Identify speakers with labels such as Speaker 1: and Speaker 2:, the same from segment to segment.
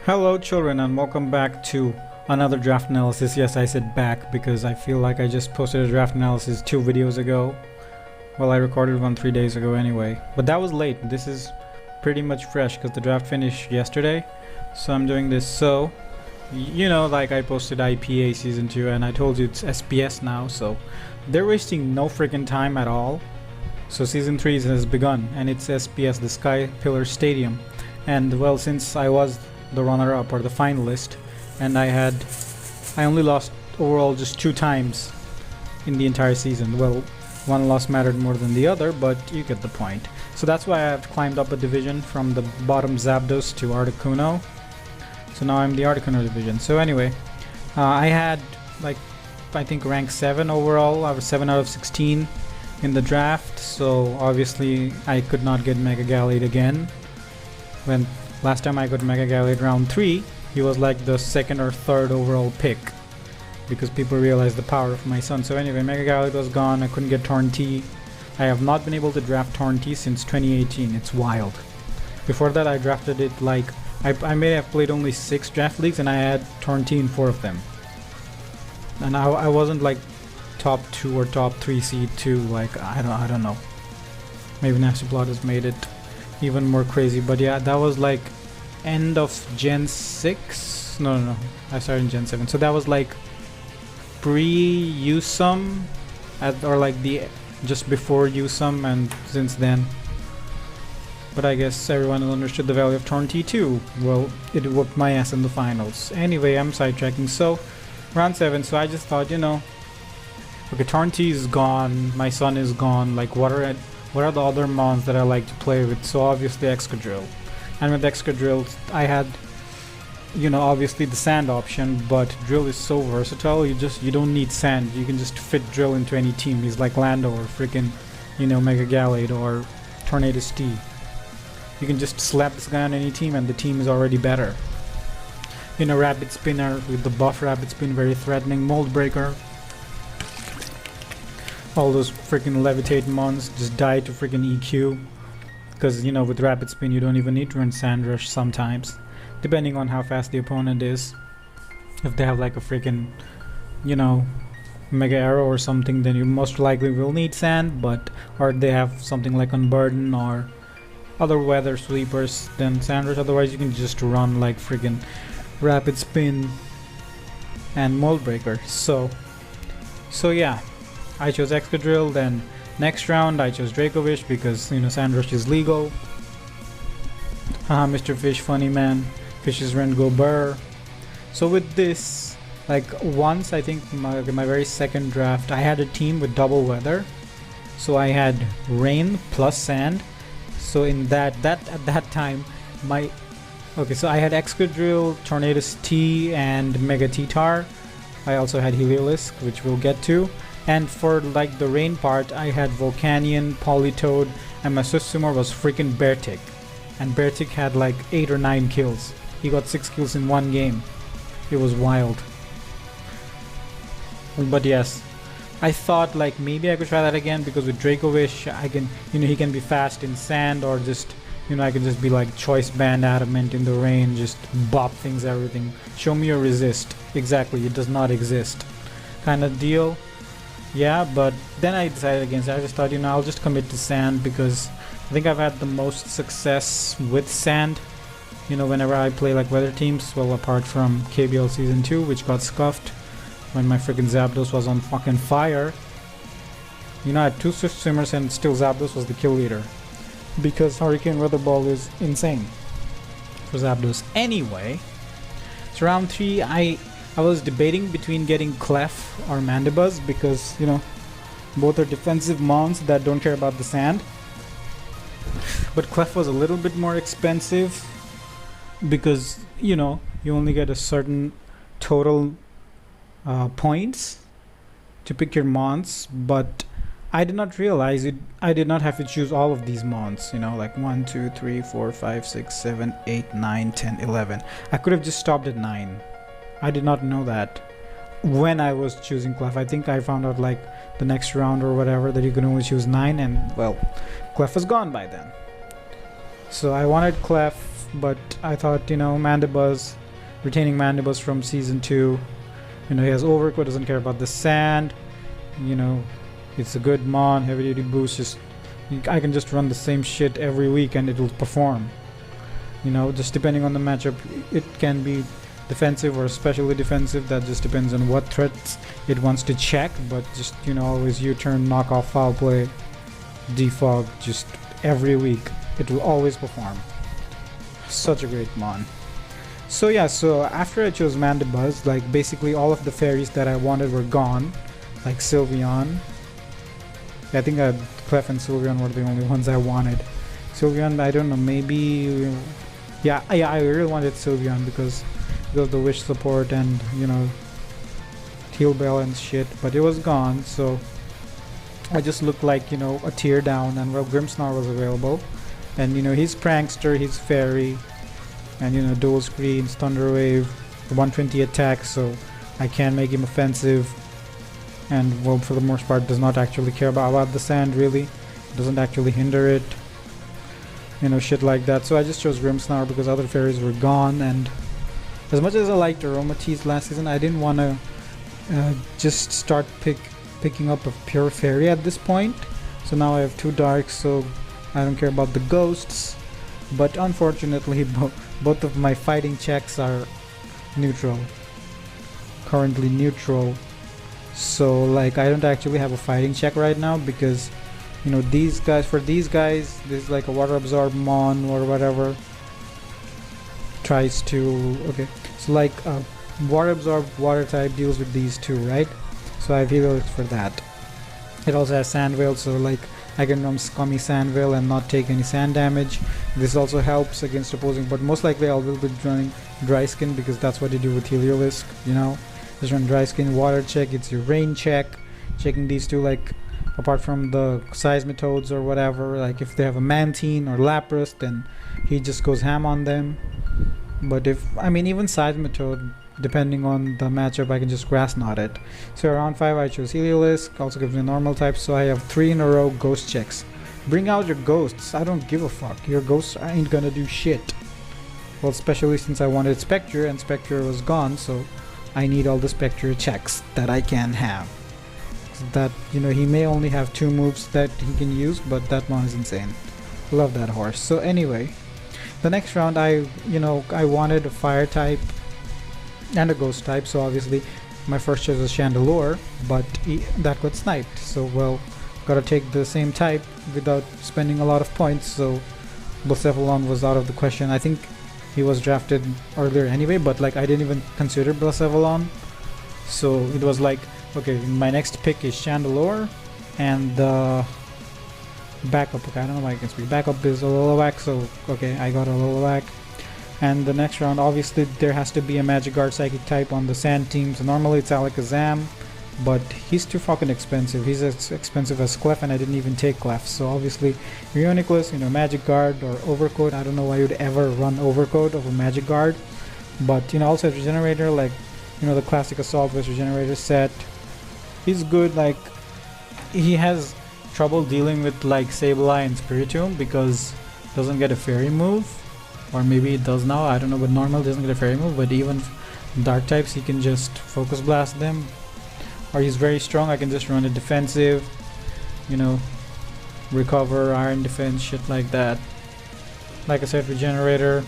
Speaker 1: Hello children and welcome back to another draft analysis. Yes, I said back because I feel like I just posted a draft analysis 2 videos ago. Well, I recorded one 3 days ago anyway, but that was late. This is pretty much fresh because the draft finished yesterday, so I'm doing this. So like I posted IPA season 2 and I told you it's SPS now, so they're wasting no freaking time at all. So season 3 has begun and it's SPS, the Sky Pillar Stadium. And well, since I was the runner-up or the finalist, and I only lost overall just 2 times in the entire season. Well, one loss mattered more than the other, but you get the point. So that's why I've climbed up a division from the bottom Zapdos to Articuno. So now I'm the Articuno division. So anyway, I had I think rank 7 overall. I was 7 out of 16 in the draft, so obviously I could not get Mega Gallade again. When last time I got Mega Gallade round 3, he was like the 2nd or 3rd overall pick because people realized the power of my son. So anyway, Mega Gallade was gone. I couldn't get Torn-T. I have not been able to draft Torn-T since 2018. It's wild. Before that I drafted it like I may have played only 6 draft leagues and I had Torn-T in 4 of them. And I wasn't like top 2 or top 3 seed 2, like I don't know. Maybe Nasty Plot has made it even more crazy, but yeah, that was like end of Gen 6. No, I started in Gen 7, so that was like pre-USUM or like the just before USUM, and since then. But I guess everyone understood the value of Torn-T too. Well, it whooped my ass in the finals. Anyway, I'm sidetracking. So round 7, so I just thought, okay, Torn-T is gone, my son is gone, like what are the other mons that I like to play with? So obviously Excadrill. And with Excadrill I had obviously the sand option, but Drill is so versatile, you don't need sand. You can just fit Drill into any team. He's like Lando or freaking Mega Gallade or Tornadus T. You can just slap this guy on any team and the team is already better. Rapid Spinner with the buff Rapid Spin, very threatening. Mold Breaker. All those freaking levitate mons just die to freaking EQ, because with Rapid Spin you don't even need to run Sand Rush sometimes, depending on how fast the opponent is. If they have like a freaking Mega Arrow or something, then you most likely will need Sand, or they have something like Unburden or other weather sweepers, then Sand Rush. Otherwise you can just run like freaking Rapid Spin and Mold Breaker. So yeah, I chose Excadrill. Then next round I chose Dracovish because Sand Rush is legal. Haha, Mr. Fish, funny man. Fish's Rent go burr. So with this, like once, I think my very second draft, I had a team with double weather. So I had rain plus sand. So in at that time so I had Excadrill, Tornadus T, and Mega T-Tar. I also had Heliolisk, which we'll get to. And for like the rain part, I had Volcanion, Politoed, and my Sussumor was freaking Beartic. And Beartic had like 8 or 9 kills. He got 6 kills in one game. It was wild. But yes, I thought like maybe I could try that again, because with Dracovish I can, he can be fast in sand, or just I can just be like Choice Band Adamant in the rain, just bop things, everything. Show me your resist. Exactly, it does not exist kind of deal. Yeah, but then I decided against it. I just thought, I'll just commit to sand, because I think I've had the most success with sand, whenever I play like weather teams. Well, apart from KBL season 2, which got scuffed when my freaking Zapdos was on fucking fire. I had 2 Swift Swimmers and still Zapdos was the kill leader, because Hurricane Weather Ball is insane for Zapdos. Anyway, so round 3, I was debating between getting Clef or Mandibuzz, because both are defensive mons that don't care about the sand. But Clef was a little bit more expensive because you only get a certain total points to pick your mons, but I did not realize it. I did not have to choose all of these mons, like 1, 2, 3, 4, 5, 6, 7, 8, 9, 10, 11. I could have just stopped at 9. I did not know that when I was choosing Clef. I think I found out like the next round or whatever that you can only choose 9, and well, Clef was gone by then. So I wanted Clef, but I thought, you know, Mandibuzz, retaining Mandibuzz from season 2, you know, he has Overcoat, doesn't care about the sand, you know, it's a good mon, heavy duty boost, just I can just run the same shit every week and it will perform. You know, just depending on the matchup, it can be defensive or especially defensive. That just depends on what threats it wants to check. But just, you know, always U-turn, knock off, foul play, defog, just every week it will always perform. Such a great mon. So yeah, so after I chose Mandibuzz, like basically all of the fairies that I wanted were gone, like Sylveon. I think Clef and Sylveon were the only ones I wanted. Sylveon, I don't know, maybe yeah, I really wanted Sylveon because of the wish support and, you know, heal bell and shit, but it was gone, so I just looked like, you know, a tier down. And well, Grimmsnarl was available, and you know, he's prankster, he's fairy, and you know, dual screens, thunder wave, 120 attack, so I can make him offensive, and well, for the most part does not actually care about the sand, really doesn't actually hinder it, you know, shit like that. So I just chose Grimmsnarl because other fairies were gone, and as much as I liked Aromatisse last season, I didn't want to just start picking up a pure fairy at this point. So now I have 2 darks, so I don't care about the ghosts, but unfortunately both of my fighting checks are neutral, currently neutral. So like I don't actually have a fighting check right now because, you know, these guys, this is like a water absorb mon or whatever, tries to, okay, so like water absorb water type deals with these 2, right? So I have Helios for that. It also has Sand Veil, so like I can run Scummy Sand Veil and not take any sand damage. This also helps against opposing, but most likely I will be running Dry Skin because that's what you do with Heliolisk, you know. Just run Dry Skin, water check, it's your rain check, checking these 2, like apart from the Seismitoads or whatever, like if they have a Mantine or Lapras, then he just goes ham on them. But if, I mean, even Seismitoad, depending on the matchup, I can just Grass Knot it. So around 5 I chose Heliolisk, also gives me a normal type, so I have 3 in a row ghost checks. Bring out your ghosts, I don't give a fuck, your ghosts ain't gonna do shit. Well, especially since I wanted Spectre and Spectre was gone, so I need all the Spectre checks that I can have. So that, you know, he may only have 2 moves that he can use, but that one is insane. Love that horse. So anyway, the next round I wanted a fire type and a ghost type, so obviously my first choice was Chandelure, but that got sniped, so well, gotta take the same type without spending a lot of points, so Blacephalon was out of the question. I think he was drafted earlier anyway, but like I didn't even consider Blacephalon, so it was like, okay, my next pick is Chandelure, and the backup, okay, I don't know why I can speak, backup is Alolan, so okay, I got Alolan. And the next round, obviously there has to be a Magic Guard Psychic type on the sand team, so normally it's Alakazam, but he's too fucking expensive. He's as expensive as Clef, and I didn't even take Clef, so obviously Reuniclus, you know, Magic Guard or Overcoat. I don't know why you'd ever run Overcoat over Magic Guard, but you know, also Regenerator, like, you know, the classic Assault with Regenerator set. He's good, like, he has trouble dealing with like Sableye and Spiritomb because doesn't get a fairy move, or maybe it does now, I don't know, but normal doesn't get a fairy move, but even dark types he can just focus blast them, or he's very strong, I can just run a defensive, you know, recover, iron defense, shit like that. Like I said, Regenerator,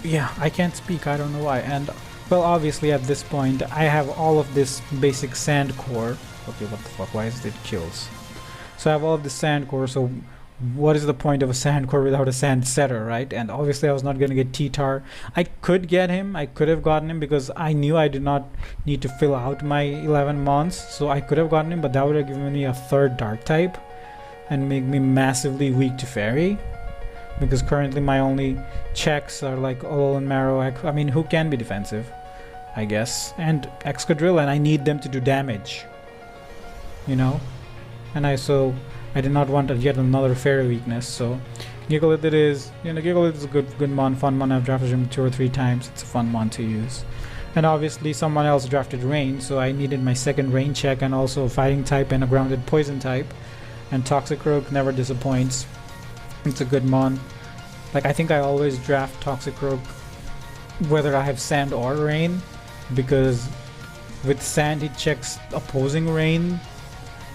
Speaker 1: yeah, I can't speak, I don't know why. And well, obviously at this point I have all of this basic sand core. Okay, what the fuck, why is it kills? So I have all of the sand core, so what is the point of a sand core without a sand setter, right? And obviously I was not going to get T-Tar. I could get him, I could have gotten him because I knew I did not need to fill out my 11 months, so I could have gotten him, but that would have given me a 3rd dark type and make me massively weak to fairy, because currently my only checks are like Alolan Marrow, I mean, who can be defensive, I guess, and Excadrill, and I need them to do damage, you know, and I did not want yet another fairy weakness, so Gigalith it is. You know, Gigalith is a good mon, fun mon. I've drafted him 2 or 3 times. It's a fun mon to use. And obviously someone else drafted Rain, so I needed my 2nd Rain check and also a fighting type and a grounded poison type. And Toxicroak never disappoints. It's a good mon. Like, I think I always draft Toxicroak whether I have sand or rain, because with sand he checks opposing rain,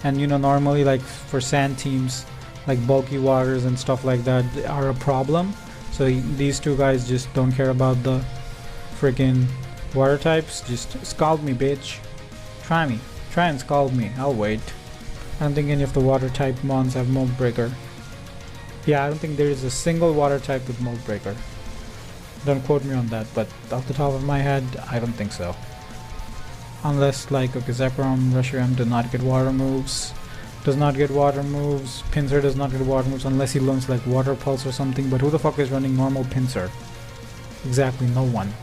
Speaker 1: and you know, normally like for sand teams like bulky waters and stuff like that are a problem. So these two guys just don't care about the freaking water types. Just scald me, bitch. Try me. Try and scald me. I'll wait. I don't think any of the water type mons have Mold Breaker. Yeah, I don't think there is a single water type with Mold Breaker. Don't quote me on that, but off the top of my head, I don't think so. Unless like, okay, Zekrom, Reshiram do not get water moves. Does not get water moves. Pinsir does not get water moves unless he learns like Water Pulse or something. But who the fuck is running normal Pinsir? Exactly, no one.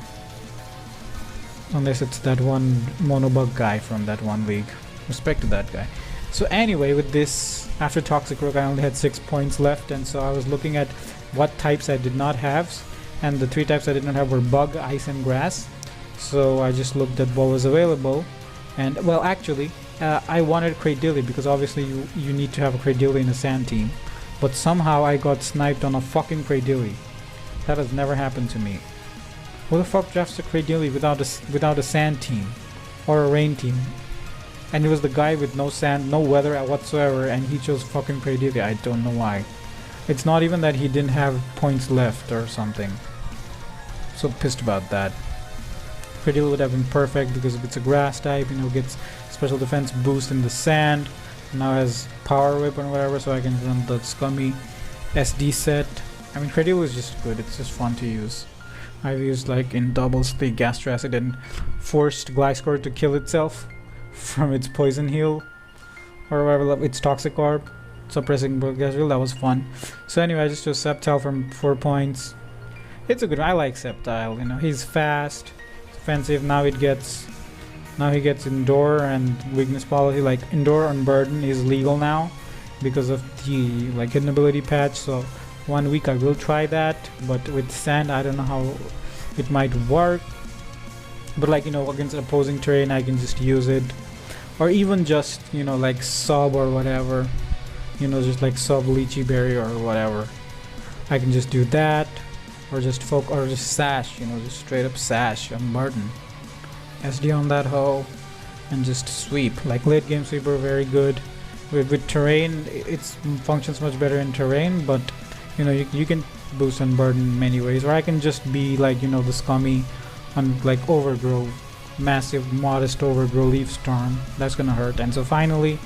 Speaker 1: Unless it's that one Monobug guy from that one league. Respect to that guy. So anyway, with this, after Toxicroak I only had 6 points left, and so I was looking at what types I did not have, and the 3 types I did not have were Bug, Ice and Grass. So I just looked at what was available, and well, actually I wanted Cradily because obviously you need to have a Cradily in a sand team, but somehow I got sniped on a fucking Cradily. That has never happened to me. Who the fuck drafts a Cradily without a sand team or a rain team? And it was the guy with no sand, no weather whatsoever, and he chose fucking Cradily. I don't know why. It's not even that he didn't have points left or something. So pissed about that. Cradily would have been perfect because it's a grass type, you know, gets special defense boost in the sand. Now has power whip and whatever, so I can run the scummy SD set. I mean, Cradily is just good. It's just fun to use. I've used like in doubles the Gastracid and forced Gliscor to kill itself from its poison heal or whatever, its toxic orb, suppressing Gazriel. That was fun. So anyway, I just chose Sceptile from 4 points. It's a good one. I like Sceptile, you know, he's fast, offensive. Now he gets indoor and weakness policy, like indoor unburden is legal now because of the like hidden ability patch. So 1 week I will try that, but with sand I don't know how it might work. But like, you know, against opposing terrain I can just use it, or even just, you know, like sub or whatever, you know, just like sub Lychee Berry or whatever. I can just do that, or just sash, you know, just straight up sash on Martin. SD on that hoe and just sweep. Like late game sweeper, very good. With terrain, it functions much better in terrain, but you know, you can boost on burden in many ways, or I can just be like, you know, the scummy on like overgrow, massive modest overgrow leaf storm. That's gonna hurt. And so finally,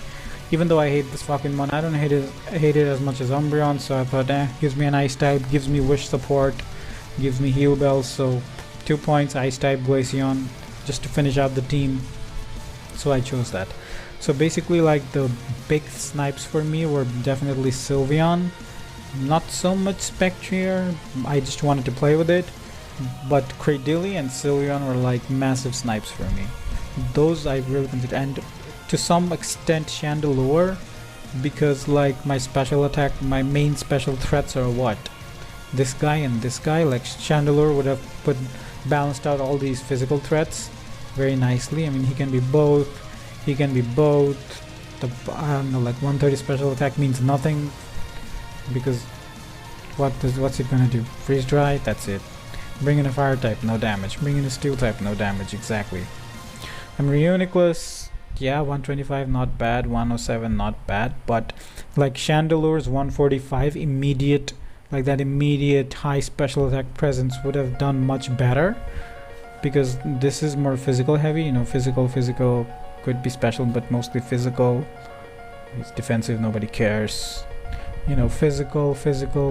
Speaker 1: even though I hate this fucking one, I don't hate it as much as Umbreon, so I thought, gives me an ice type, gives me wish support, gives me heal bells, so 2 points, ice type Glaceon, just to finish out the team. So I chose that. So basically, like, the big snipes for me were definitely Sylveon, not so much Spectrier, I just wanted to play with it, but Cradily and Sylveon were like massive snipes for me. Those I really consider, and to some extent Chandelure, because like my special attack, my main special threats are what? This guy and this guy. Like Chandelure would have balanced out all these physical threats very nicely. I mean, he can be both. He can be both. I don't know, like 130 special attack means nothing because what's it gonna do? Freeze dry? That's it. Bring in a fire type, no damage. Bring in a steel type, no damage. Exactly. I'm Reuniclus. Yeah, 125 not bad, 107 not bad, but like Chandelure's 145 immediate, like that immediate high special attack presence would have done much better, because this is more physical heavy, you know, physical could be special, but mostly physical. It's defensive, nobody cares, you know, physical,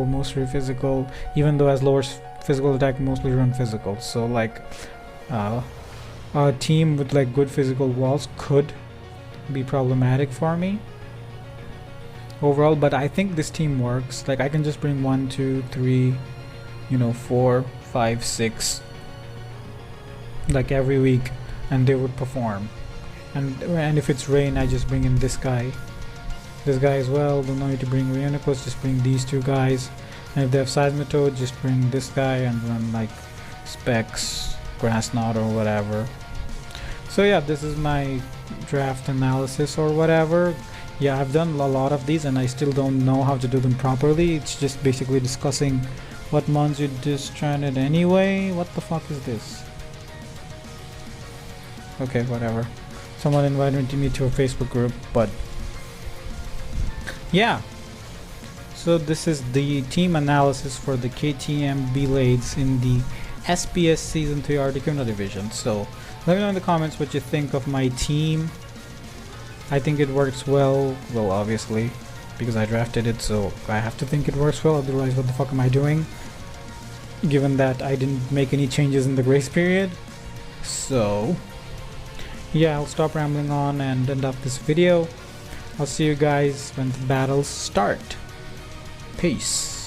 Speaker 1: mostly physical, even though as lower physical attack mostly run physical. So like a team with like good physical walls could be problematic for me overall, but I think this team works. Like I can just bring 1, 2, 3, you know, 4, 5, 6 like every week and they would perform. And if it's rain, I just bring in this guy as well. Don't need to bring Reuniclus, just bring these two guys. And if they have Seismitoad, just bring this guy and run like Specs, Grass Knot or whatever. So yeah, this is my draft analysis or whatever. Yeah, I've done a lot of these and I still don't know how to do them properly. It's just basically discussing What months you distracted anyway? What the fuck is this? Okay, whatever. Someone invited me to a Facebook group, but yeah. So this is the team analysis for the KTM Beellades in the SPS Season 3 Articuno division. So let me know in the comments what you think of my team. I think it works well. Well, obviously, because I drafted it, so I have to think it works well. Otherwise, what the fuck am I doing? Given that I didn't make any changes in the grace period. So yeah, I'll stop rambling on and end up this video. I'll see you guys when the battles start. Peace.